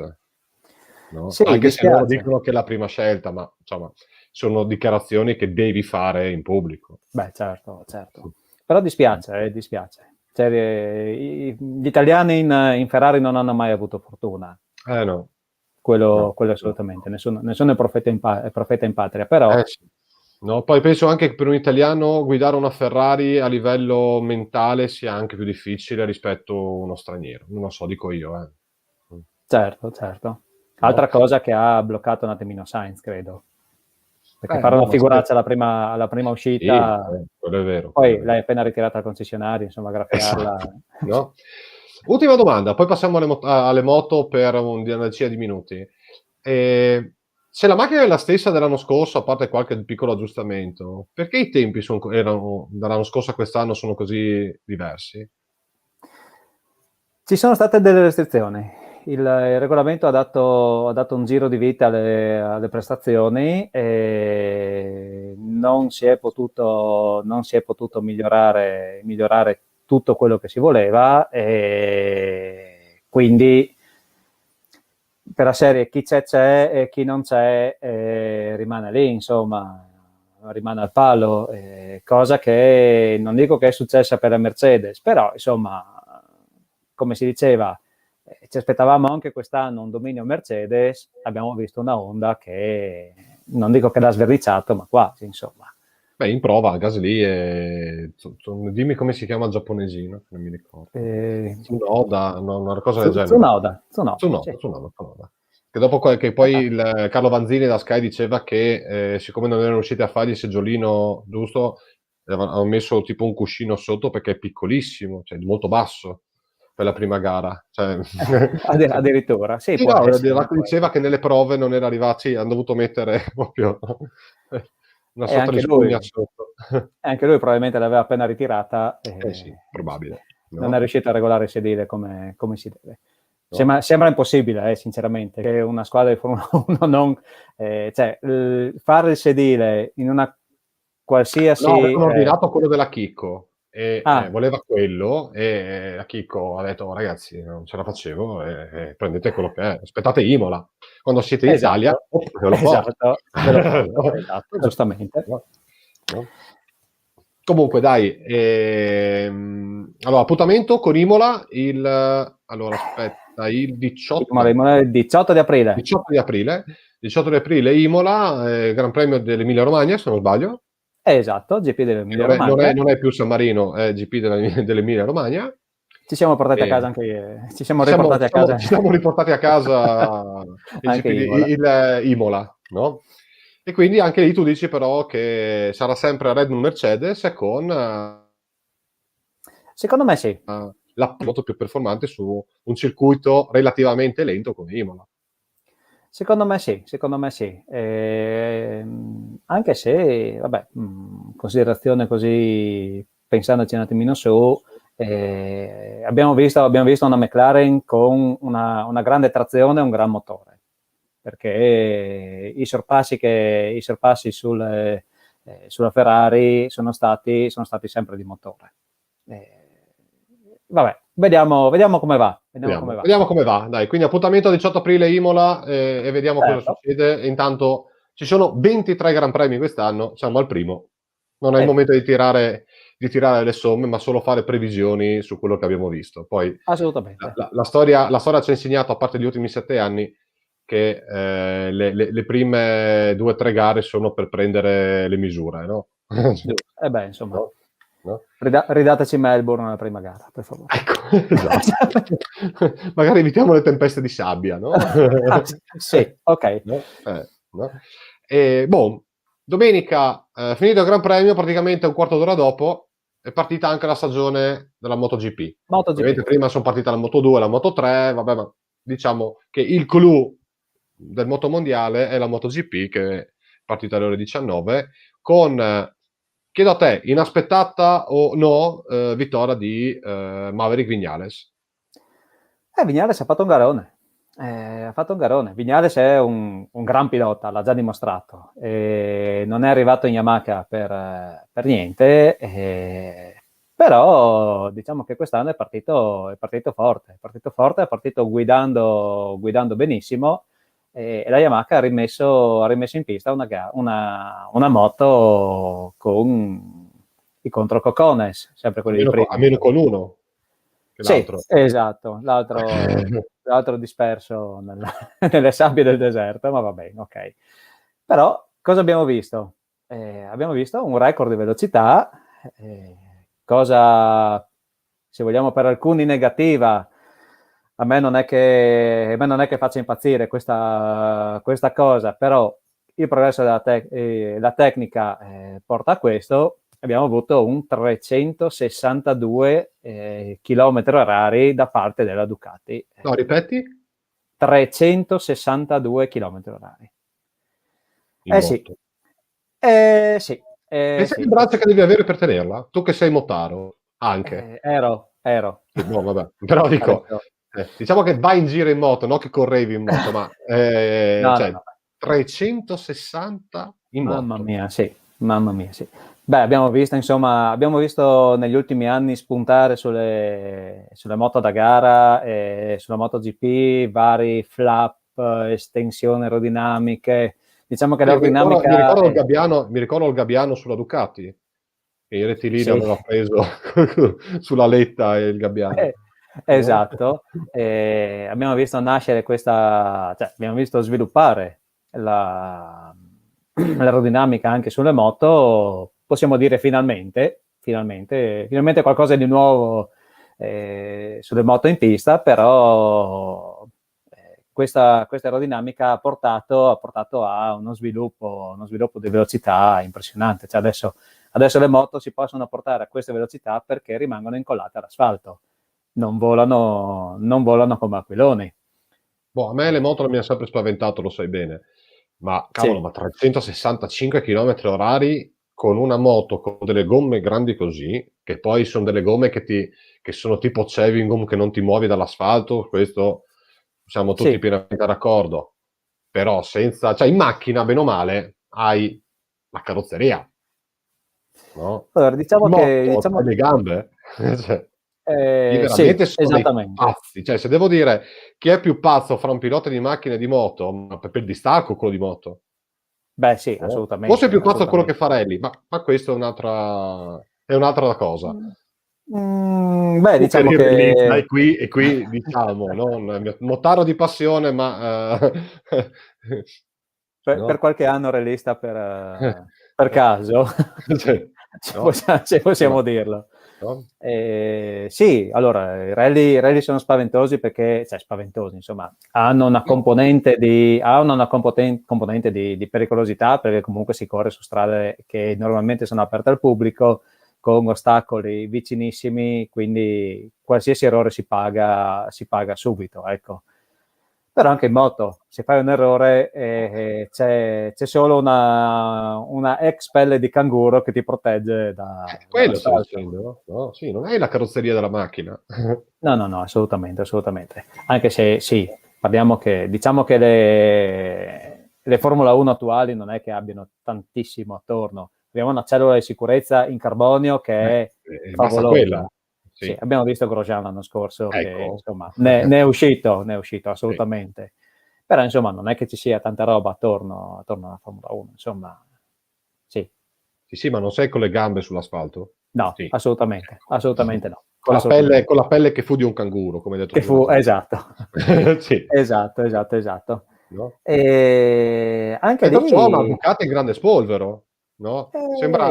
no? Sì, anche se loro dicono che è la prima scelta, ma insomma sono dichiarazioni che devi fare in pubblico. Beh, certo. Però dispiace. Cioè, gli italiani in Ferrari non hanno mai avuto fortuna. No. Quello assolutamente. Nessuno è profeta in patria, però... Sì. No, poi penso anche che per un italiano guidare una Ferrari a livello mentale sia anche più difficile rispetto a uno straniero. Non lo so, dico io. Certo. Altra cosa che ha bloccato un attimino Sainz, credo. Perché fare una figuraccia alla prima uscita, quello è vero. Poi l'hai appena ritirata al concessionario, insomma, graffiarla. No? Ultima domanda, poi passiamo alle moto per una decina di minuti. Se la macchina è la stessa dell'anno scorso, a parte qualche piccolo aggiustamento, perché i tempi erano dall'anno scorso a quest'anno sono così diversi? Ci sono state delle restrizioni. Il regolamento ha dato un giro di vita alle prestazioni e non si è potuto migliorare tutto quello che si voleva, e quindi per la serie chi c'è e chi non c'è rimane lì, insomma, rimane al palo, cosa che non dico che è successa per la Mercedes, però insomma, come si diceva, ci aspettavamo anche quest'anno un dominio Mercedes, abbiamo visto una Honda che non dico che l'ha sverniciato, ma quasi, insomma. Beh, in prova Gasly e... dimmi come si chiama il giapponesino, non mi ricordo. Tsunoda, no, una cosa del genere. Tsunoda, sì. Tsunoda. Che dopo che poi Carlo Vanzini da Sky diceva che siccome non erano riusciti a fargli il seggiolino giusto, hanno messo tipo un cuscino sotto perché è piccolissimo, cioè molto basso per la prima gara. Cioè... addirittura, sì, sì, può no, essere. diceva che nelle prove non era arrivato, hanno dovuto mettere proprio una sorta di anche spugna lui, sotto. anche lui probabilmente l'aveva appena ritirata Sì, probabile. No? Non è riuscito a regolare il sedile come si deve. No. Sembra impossibile, sinceramente, che una squadra di Formula 1 non... fare il sedile in una qualsiasi... No, avevano ordinato quello della Chicco e Ah. voleva quello e la Chicco ha detto ragazzi non ce la facevo e prendete quello che è, aspettate Imola, quando siete in Italia ve lo porto. Esatto, giustamente. No. Comunque dai, allora appuntamento con Imola allora aspetta, il 18 il 18 di aprile. 18 di aprile Imola, Gran Premio dell'Emilia Romagna se non sbaglio. Esatto, GP dell'Emilia Romagna. Non è più San Marino, è GP dell'Emilia Romagna. Ci siamo portati a casa anche ci siamo riportati a casa. Ci siamo riportati a casa anche il Imola, no? E quindi anche lì tu dici però che sarà sempre Red Bull Mercedes con secondo me sì. la moto più performante su un circuito relativamente lento come Imola. Secondo me sì. Anche se, vabbè, considerazione così, pensandoci un attimino su, abbiamo visto una McLaren con una grande trazione e un gran motore, perché i sorpassi sulla Ferrari sono stati sempre di motore. Vabbè, vediamo come va. Vediamo come va, dai. Quindi appuntamento 18 aprile Imola e vediamo cosa succede. Intanto ci sono 23 Gran Premi quest'anno, siamo al primo. Non è il momento di tirare le somme, ma solo fare previsioni su quello che abbiamo visto. Poi assolutamente. La storia ci ha insegnato, a parte gli ultimi 7 anni, che le prime 2 o 3 gare sono per prendere le misure, no? Insomma. No? Ridateci Melbourne alla prima gara, per favore. Ecco, esatto. Magari evitiamo le tempeste di sabbia, no? Sì, ok. No? E, domenica, finito il Gran Premio, praticamente un quarto d'ora dopo, è partita anche la stagione della MotoGP. Ovviamente prima sono partite la Moto2 e la Moto3, vabbè, ma diciamo che il clou del motomondiale è la MotoGP, che è partita alle ore 19, con... Chiedo a te, inaspettata o no, vittoria di Maverick Viñales? Viñales ha fatto un garone. Viñales è un gran pilota, l'ha già dimostrato. Non è arrivato in Yamaha per niente, però diciamo che quest'anno è partito forte, è partito guidando benissimo. E la Yamaha ha rimesso in pista una moto con i contrococones, sempre quelli di prima. Almeno con uno. Sì, esatto, l'altro disperso nelle sabbie del deserto, ma va bene, ok. Però cosa abbiamo visto? Abbiamo visto un record di velocità, cosa, se vogliamo per alcuni negativa. A me non è che faccia impazzire questa cosa, però il progresso della tecnica porta a questo. Abbiamo avuto un 362 km/h da parte della Ducati. No, ripeti? 362 km/h. Sì. Sì. E sei il braccio che devi avere per tenerla? Tu che sei motaro, anche. Ero. No, vabbè, però dico... diciamo che vai in giro in moto, no che correvi in moto, ma no. 360 in moto. Mamma mia, sì. Beh, abbiamo visto negli ultimi anni spuntare sulle moto da gara e sulla MotoGP vari flap, estensioni aerodinamiche. Diciamo che l'aerodinamica... Mi ricordo il Gabbiano sulla Ducati, che il rettilineo aveva preso sulla letta e il Gabbiano. Esatto, abbiamo visto nascere abbiamo visto sviluppare l'aerodinamica anche sulle moto, possiamo dire finalmente qualcosa di nuovo sulle moto in pista, però questa aerodinamica ha portato a uno sviluppo di velocità impressionante. Cioè adesso le moto si possono portare a queste velocità perché rimangono incollate all'asfalto, non volano come aquiloni. Boh, a me le moto mi hanno sempre spaventato, lo sai bene, ma cavolo, Sì. ma 365 km/h con una moto con delle gomme grandi così, che poi sono delle gomme che sono tipo Chewing Gum, che non ti muovi dall'asfalto, questo siamo tutti Sì. pienamente d'accordo, però senza, cioè in macchina, bene o male, hai la carrozzeria, no? Allora, diciamo In che moto hai le gambe, cioè, lì sì, veramente sono dei esattamente. pazzi, cioè se devo dire chi è più pazzo fra un pilota di macchina e di moto, ma per il distacco quello di moto. Beh, sì, No? Forse è assolutamente, più pazzo quello che assolutamente. fa rally, ma questo è un'altra cosa. Beh, Tu che diciamo rivellista, che e qui diciamo, non Motaro di passione, ma per no? qualche anno realista per caso, Cioè, no? ci possiamo Ma, dirlo. no? Sì, allora, i rally sono spaventosi perché, cioè spaventosi, insomma, hanno una componente di pericolosità, perché comunque si corre su strade che normalmente sono aperte al pubblico, con ostacoli vicinissimi, quindi qualsiasi errore si paga subito, ecco. Però anche in moto, se fai un errore, c'è solo una ex pelle di canguro che ti protegge Quello sto dall'asfalto. dicendo, no? Sì, non hai la carrozzeria della macchina. No, assolutamente. Anche se sì, diciamo che le Formula 1 attuali non è che abbiano tantissimo attorno. Abbiamo una cellula di sicurezza in carbonio che è Basta quella. favolosa. Sì, Sì. abbiamo visto Grosjean l'anno scorso che Ecco. insomma ne è uscito Sì. assolutamente. Però insomma non è che ci sia tanta roba attorno alla Formula 1, insomma sì. Sì, ma non sei con le gambe sull'asfalto? No, Sì. assolutamente no. Con la pelle che fu di un canguro, come hai detto Che tu l'altra fu, volta. esatto. Sì. Esatto. No? E anche Detto ciò, una lì, Ducati in grande spolvero, no? sì,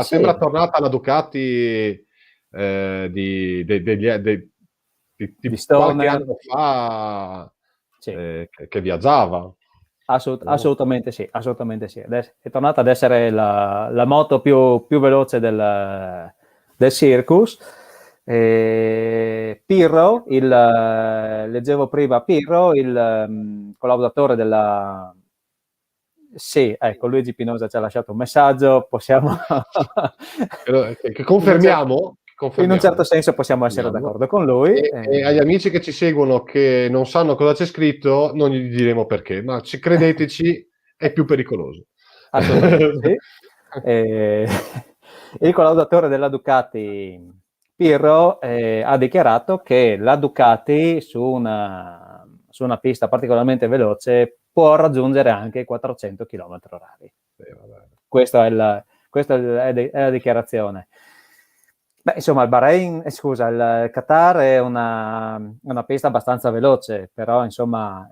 Sembra tornata la Ducati di di qualche Stoner, anno fa, sì, che viaggiava, no? assolutamente sì. Adesso è tornata ad essere la moto più veloce del Circus. Pirro, leggevo prima, Pirro, il collaudatore della... Sì, ecco, Luigi Pinoza ci ha lasciato un messaggio, possiamo... Che confermiamo? In un certo Confermiamo. senso possiamo essere Confermiamo. d'accordo con lui. E agli amici che ci seguono che non sanno cosa c'è scritto, non gli diremo perché, ma credeteci, è più pericoloso. Assolutamente sì. Il collaudatore della Ducati, Pirro, ha dichiarato che la Ducati su una pista particolarmente veloce può raggiungere anche i 400 km/h. Questa è la dichiarazione. Beh, insomma, il Qatar è una pista abbastanza veloce, però insomma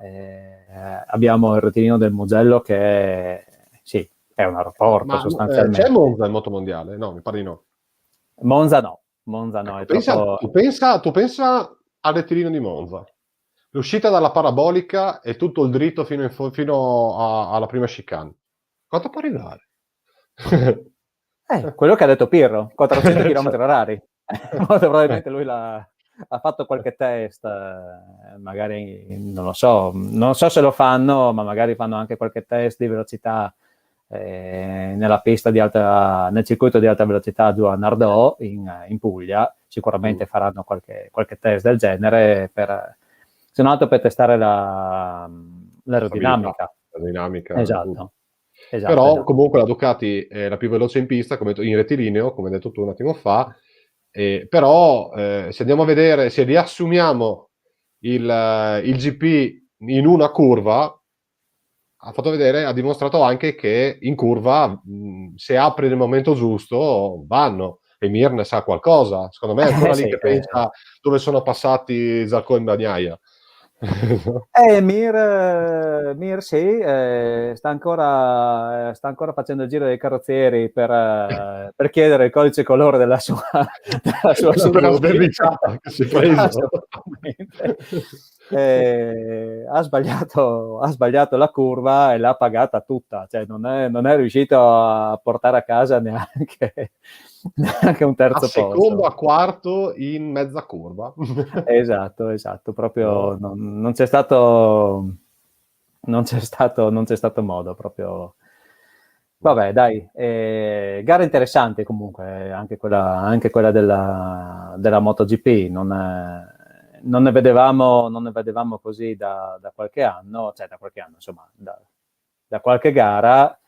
abbiamo il rettilineo del Mugello che sì, è un aeroporto Ma c'è sostanzialmente. Monza il motomondiale? No, mi pare di no. Monza no, Ecco, è troppo... tu pensa al rettilineo di Monza. L'uscita dalla parabolica è tutto il dritto fino alla prima chicane. Quanto può arrivare? Quello che ha detto Pirro, 400 Cioè, km/h. Molto probabilmente lui ha fatto qualche test, magari non lo so, non so se lo fanno, ma magari fanno anche qualche test di velocità nella pista nel circuito di alta velocità giù a Nardò in Puglia. Sicuramente faranno qualche test del genere se non altro per testare l'aerodinamica. la dinamica. Esatto. Però comunque la Ducati è la più veloce in pista, in rettilineo, come hai detto tu un attimo fa. Però se andiamo a vedere, se riassumiamo il GP in una curva, ha dimostrato anche che in curva, se apri nel momento giusto, vanno. E Mir ne sa qualcosa. Secondo me è ancora lì Sì, che pensa dove sono passati Zarco e Bagnaia. Mir sì, sta ancora facendo il giro dei carrozzieri per chiedere il codice colore della sua Quella Suzuki. sbirricciata che si è preso. Assolutamente. Ha sbagliato la curva e l'ha pagata tutta, cioè non è riuscito a portare a casa neanche un terzo A secondo, posto. a quarto in mezza curva. Esatto, proprio No. non c'è stato modo proprio. Vabbè, dai, gara interessante comunque, anche quella della MotoGP, non ne vedevamo così da qualche anno, cioè da qualche anno, insomma, da qualche gara.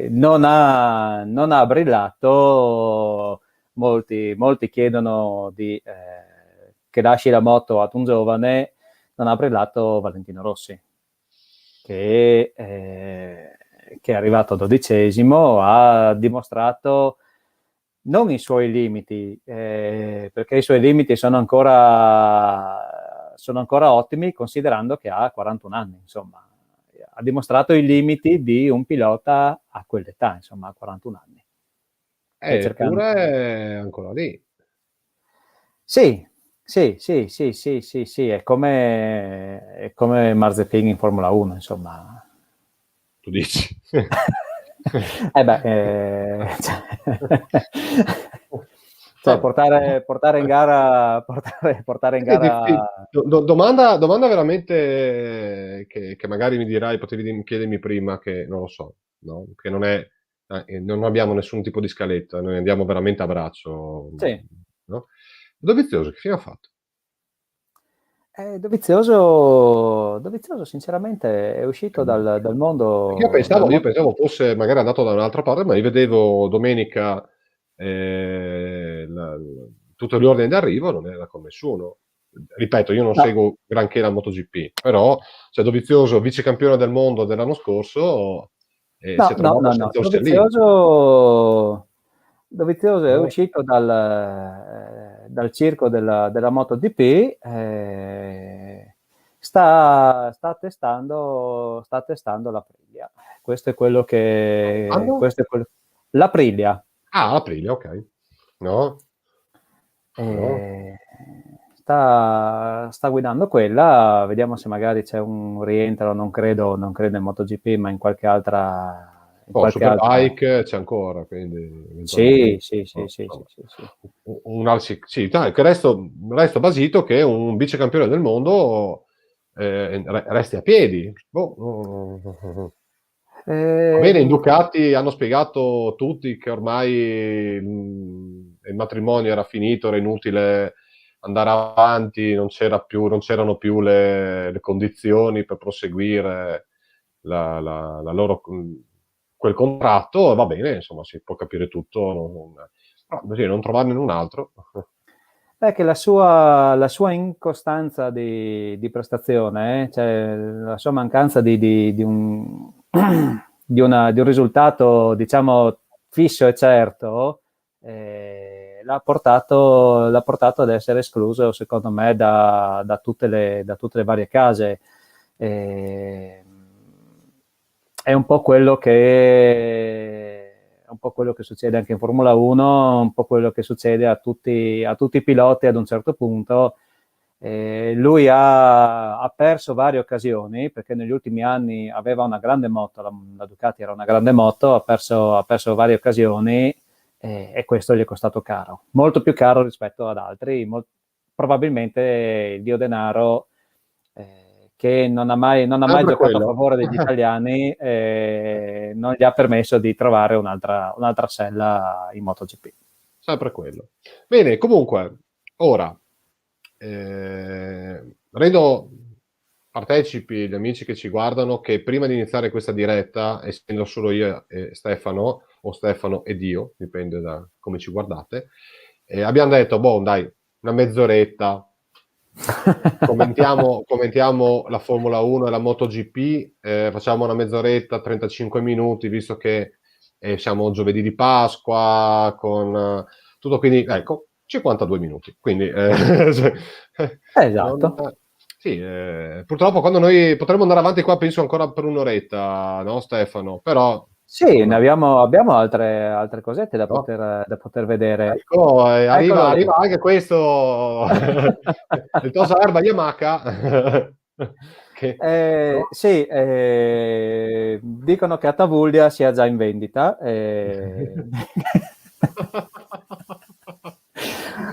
Non ha brillato. Molti chiedono che lasci la moto ad un giovane. Non ha brillato Valentino Rossi, che è arrivato 12esimo, ha dimostrato non i suoi limiti, perché i suoi limiti sono ancora ottimi, considerando che ha 41 anni, insomma. Ha dimostrato i limiti di un pilota a quell'età, insomma, a 41 anni. Eppure è ancora lì. Sì, è come Mazepin in Formula 1, insomma. Tu dici? Cioè portare in gara Domanda veramente che magari mi dirai, potevi chiedermi prima, che non lo so, no? Che non abbiamo nessun tipo di scaletta, noi andiamo veramente a braccio, sì. no? Dovizioso, che fine ha fatto? Dovizioso sinceramente è uscito dal mondo. Io pensavo fosse magari andato da un'altra parte, ma io vedevo domenica tutto l'ordine d'arrivo, non era con nessuno. Ripeto, io non seguo granché la MotoGP, però c'è Dovizioso, vice campione del mondo dell'anno scorso, si è trovato senza un sellino. Dovizioso è uscito dal circo della MotoGP, sta testando l'Aprilia. Questo è quello che... L'Aprilia. Ah, Aprilia, ok. No? Sta guidando quella, vediamo se magari c'è un rientro, non credo in MotoGP, ma in qualche altra... Superbike c'è ancora, quindi Sì. Dai, che resto basito che un vice campione del mondo resti a piedi. Va bene, in Ducati hanno spiegato tutti che ormai il matrimonio era finito, era inutile andare avanti, non c'erano più le condizioni per proseguire la loro quel contratto, va bene, insomma, si può capire tutto, però così non trovarne un altro. È che la sua incostanza di prestazione, cioè la sua mancanza di un risultato, diciamo, fisso e certo, l'ha portato ad essere escluso, secondo me, da tutte le varie case. È un po' quello che succede anche in Formula 1, un po' quello che succede a tutti i piloti ad un certo punto. Lui ha perso varie occasioni, perché negli ultimi anni aveva una grande moto, la Ducati era una grande moto, ha perso varie occasioni, e questo gli è costato caro, molto più caro rispetto ad altri. Probabilmente il dio denaro, che non ha mai giocato a favore degli italiani, non gli ha permesso di trovare un'altra sella in MotoGP. Sempre quello. Bene, comunque, ora rendo partecipi gli amici che ci guardano che prima di iniziare questa diretta, essendo solo io e Stefano, o Stefano ed io, dipende da come ci guardate, abbiamo detto, dai, una mezz'oretta, commentiamo la Formula 1 e la MotoGP, facciamo una mezz'oretta, 35 minuti, visto che siamo giovedì di Pasqua, con tutto, quindi ecco, 52 minuti. Quindi, esatto. Sì, purtroppo quando noi potremmo andare avanti qua, penso ancora per un'oretta, no Stefano? Però... Sì, ne abbiamo altre cosette da no? poter vedere. Ecco, Eccolo lì. arriva anche questo, il Tosa Erba Yamaka, che, no? Sì, dicono che a Tavullia sia già in vendita.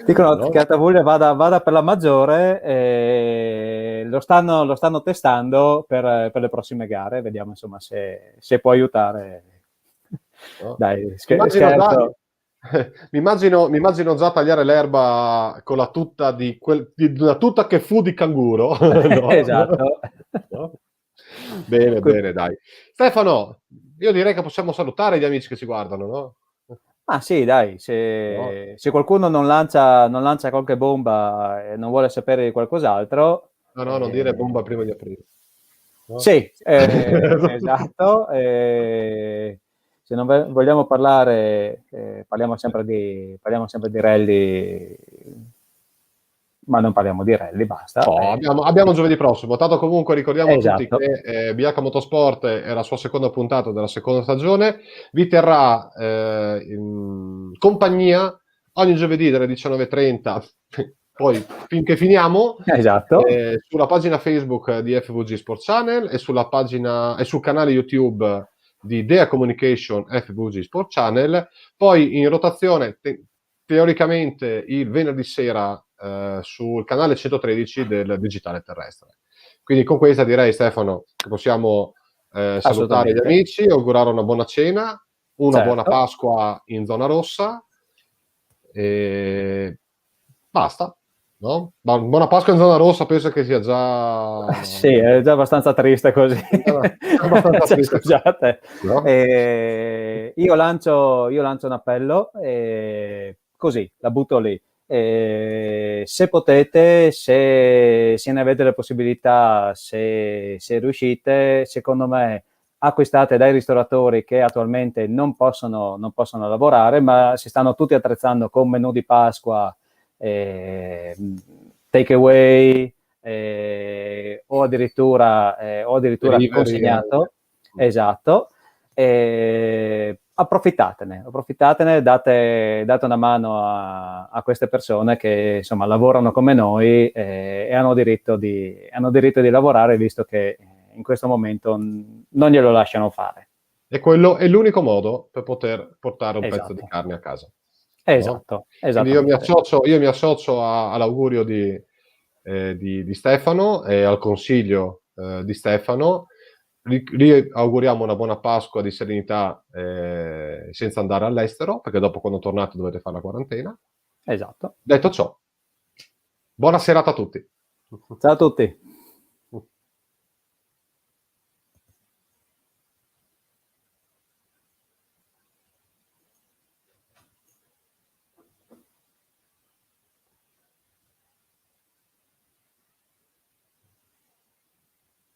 Dicono No? che a Tavullia vada per la maggiore, lo stanno testando per le prossime gare, vediamo insomma se può aiutare. No? Dai, Mi immagino già, scherzo. mi immagino già tagliare l'erba con la tuta di una tuta che fu di canguro. No? Esatto. No? Bene, bene, dai. Stefano, io direi che possiamo salutare gli amici che ci guardano, no? Ah sì, dai, No? se qualcuno non lancia qualche bomba e non vuole sapere di qualcos'altro, No, no, non dire bomba prima di aprile. No? sì, esatto. Se non vogliamo parlare, parliamo sempre di rally, ma non parliamo di rally, basta. No, abbiamo giovedì prossimo. Tanto comunque ricordiamo a tutti Esatto. che Bianca Motorsport è la sua seconda puntata della seconda stagione. Vi terrà in compagnia ogni giovedì dalle 19:30, poi finché finiamo, Esatto. sulla pagina Facebook di FVG Sport Channel e sulla pagina e sul canale YouTube di Dea Communication FVG Sport Channel. Poi in rotazione teoricamente il venerdì sera sul canale 113 del Digitale Terrestre. Quindi con questa direi, Stefano, che possiamo salutare gli amici, augurare una buona cena, una buona Pasqua in zona rossa e basta. No? Buona Pasqua in zona rossa, penso che sia già... Sì, è già abbastanza triste così. Abbastanza triste. Scusate. No? Io lancio un appello, così, la butto lì. Se potete, se ne avete le possibilità, se riuscite, secondo me acquistate dai ristoratori che attualmente non possono lavorare, ma si stanno tutti attrezzando con menù di Pasqua, take away, o addirittura consegnato. Esatto. Approfittatene, date una mano a queste persone che insomma lavorano come noi e hanno diritto di lavorare, visto che in questo momento non glielo lasciano fare. E quello è l'unico modo per poter portare un pezzo di carne a casa. Esatto. No? Quindi io mi associo all'augurio di Stefano e al consiglio di Stefano. Auguriamo una buona Pasqua di serenità senza andare all'estero, perché dopo quando tornate dovete fare la quarantena. Esatto. Detto ciò, buona serata a tutti. Ciao a tutti.